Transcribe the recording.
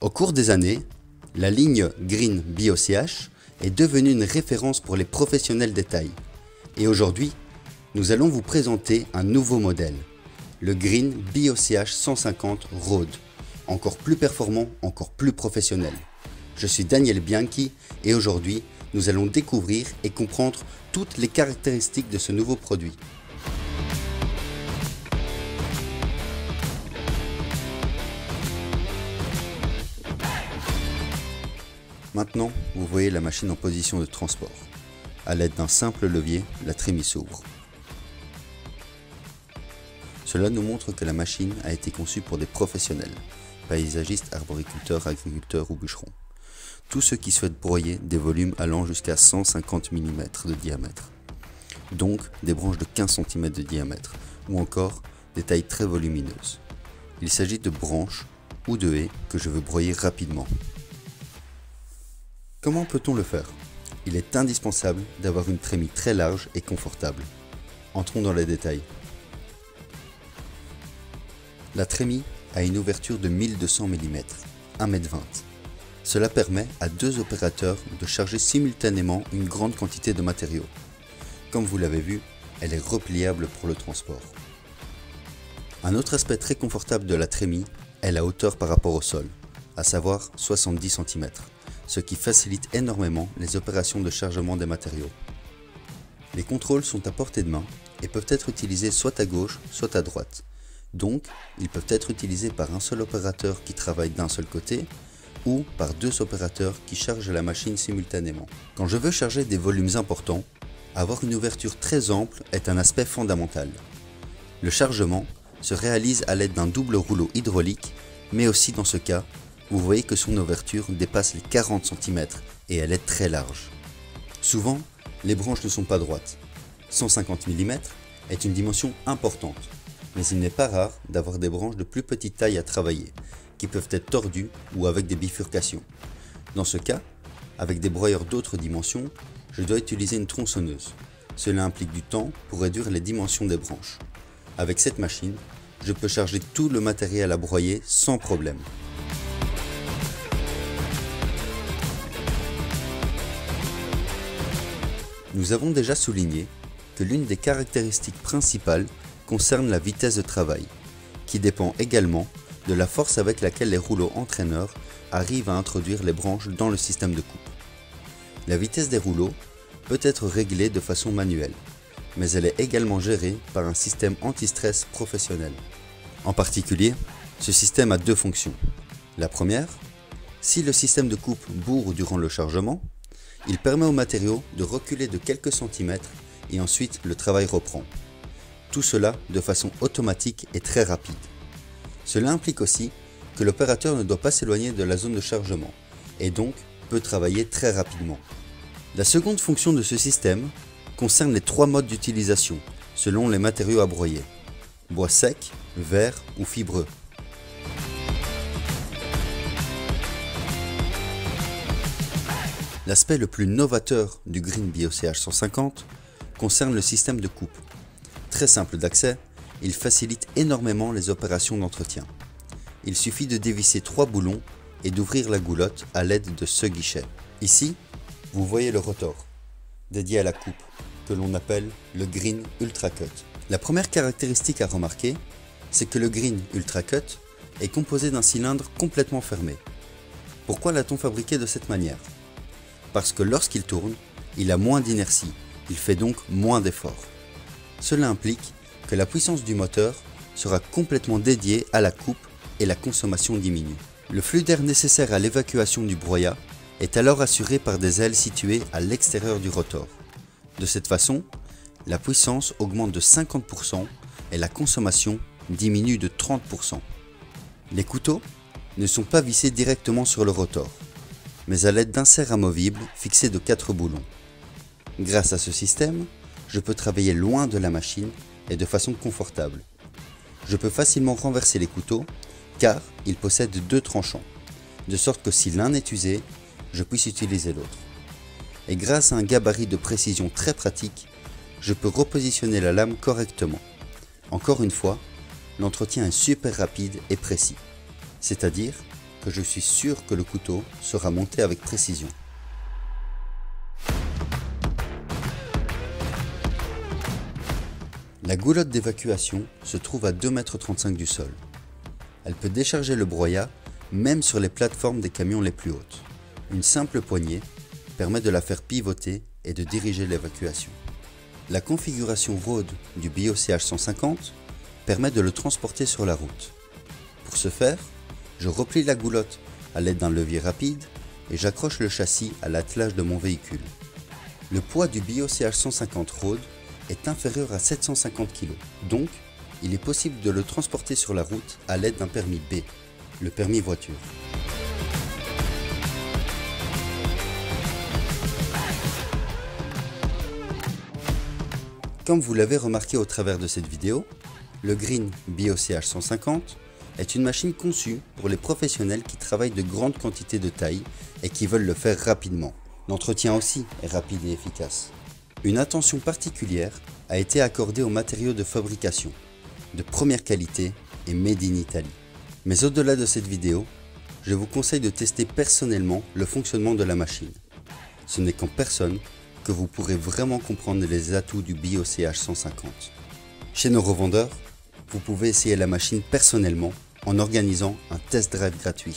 Au cours des années, la ligne Green BioCH est devenue une référence pour les professionnels des tailles. Et aujourd'hui, nous allons vous présenter un nouveau modèle, le Green BioCH 150 Road, encore plus performant, encore plus professionnel. Je suis Daniel Bianchi et aujourd'hui, nous allons découvrir et comprendre toutes les caractéristiques de ce nouveau produit. Maintenant, vous voyez la machine en position de transport. À l'aide d'un simple levier, la trémie s'ouvre. Cela nous montre que la machine a été conçue pour des professionnels, paysagistes, arboriculteurs, agriculteurs ou bûcherons. Tous ceux qui souhaitent broyer des volumes allant jusqu'à 150 mm de diamètre. Donc des branches de 15 cm de diamètre, ou encore des tailles très volumineuses. Il s'agit de branches ou de haies que je veux broyer rapidement. Comment peut-on le faire? Il est indispensable d'avoir une trémie très large et confortable. Entrons dans les détails. La trémie a une ouverture de 1200 mm, 1,20 m. Cela permet à deux opérateurs de charger simultanément une grande quantité de matériaux. Comme vous l'avez vu, elle est repliable pour le transport. Un autre aspect très confortable de la trémie est la hauteur par rapport au sol, à savoir 70 cm. Ce qui facilite énormément les opérations de chargement des matériaux. Les contrôles sont à portée de main et peuvent être utilisés soit à gauche, soit à droite. Donc, ils peuvent être utilisés par un seul opérateur qui travaille d'un seul côté ou par deux opérateurs qui chargent la machine simultanément. Quand je veux charger des volumes importants, avoir une ouverture très ample est un aspect fondamental. Le chargement se réalise à l'aide d'un double rouleau hydraulique, mais aussi dans ce cas, vous voyez que son ouverture dépasse les 40 cm et elle est très large. Souvent, les branches ne sont pas droites. 150 mm est une dimension importante, mais il n'est pas rare d'avoir des branches de plus petite taille à travailler, qui peuvent être tordues ou avec des bifurcations. Dans ce cas, avec des broyeurs d'autres dimensions, je dois utiliser une tronçonneuse. Cela implique du temps pour réduire les dimensions des branches. Avec cette machine, je peux charger tout le matériel à broyer sans problème. Nous avons déjà souligné que l'une des caractéristiques principales concerne la vitesse de travail, qui dépend également de la force avec laquelle les rouleaux entraîneurs arrivent à introduire les branches dans le système de coupe. La vitesse des rouleaux peut être réglée de façon manuelle, mais elle est également gérée par un système anti-stress professionnel. En particulier, ce système a deux fonctions. La première, si le système de coupe bourre durant le chargement, il permet au matériau de reculer de quelques centimètres et ensuite le travail reprend. Tout cela de façon automatique et très rapide. Cela implique aussi que l'opérateur ne doit pas s'éloigner de la zone de chargement et donc peut travailler très rapidement. La seconde fonction de ce système concerne les trois modes d'utilisation selon les matériaux à broyer: bois sec, verre ou fibreux. L'aspect le plus novateur du Green BioCH 150 concerne le système de coupe. Très simple d'accès, il facilite énormément les opérations d'entretien. Il suffit de dévisser 3 boulons et d'ouvrir la goulotte à l'aide de ce guichet. Ici, vous voyez le rotor, dédié à la coupe, que l'on appelle le Green Ultra Cut. La première caractéristique à remarquer, c'est que le Green Ultra Cut est composé d'un cylindre complètement fermé. Pourquoi l'a-t-on fabriqué de cette manière? Parce que lorsqu'il tourne, il a moins d'inertie, il fait donc moins d'efforts. Cela implique que la puissance du moteur sera complètement dédiée à la coupe et la consommation diminue. Le flux d'air nécessaire à l'évacuation du broyat est alors assuré par des ailes situées à l'extérieur du rotor. De cette façon, la puissance augmente de 50% et la consommation diminue de 30%. Les couteaux ne sont pas vissés directement sur le rotor, mais à l'aide d'inserts amovibles fixés de 4 boulons. Grâce à ce système, je peux travailler loin de la machine et de façon confortable. Je peux facilement renverser les couteaux car ils possèdent 2 tranchants, de sorte que si l'un est usé, je puisse utiliser l'autre. Et grâce à un gabarit de précision très pratique, je peux repositionner la lame correctement. Encore une fois, l'entretien est super rapide et précis. C'est-à-dire que je suis sûr que le couteau sera monté avec précision. La goulotte d'évacuation se trouve à 2,35 m du sol. Elle peut décharger le broyat même sur les plateformes des camions les plus hautes. Une simple poignée permet de la faire pivoter et de diriger l'évacuation. La configuration Road du BOCH 150 permet de le transporter sur la route. Pour ce faire, je replie la goulotte à l'aide d'un levier rapide et j'accroche le châssis à l'attelage de mon véhicule. Le poids du BOCH 150 Road est inférieur à 750 kg, donc il est possible de le transporter sur la route à l'aide d'un permis B, le permis voiture. Comme vous l'avez remarqué au travers de cette vidéo, le Green BOCH 150 est une machine conçue pour les professionnels qui travaillent de grandes quantités de taille et qui veulent le faire rapidement. L'entretien aussi est rapide et efficace. Une attention particulière a été accordée aux matériaux de fabrication, de première qualité et made in Italy. Mais au-delà de cette vidéo, je vous conseille de tester personnellement le fonctionnement de la machine. Ce n'est qu'en personne que vous pourrez vraiment comprendre les atouts du BOCH 150. Chez nos revendeurs, vous pouvez essayer la machine personnellement en organisant un test drive gratuit.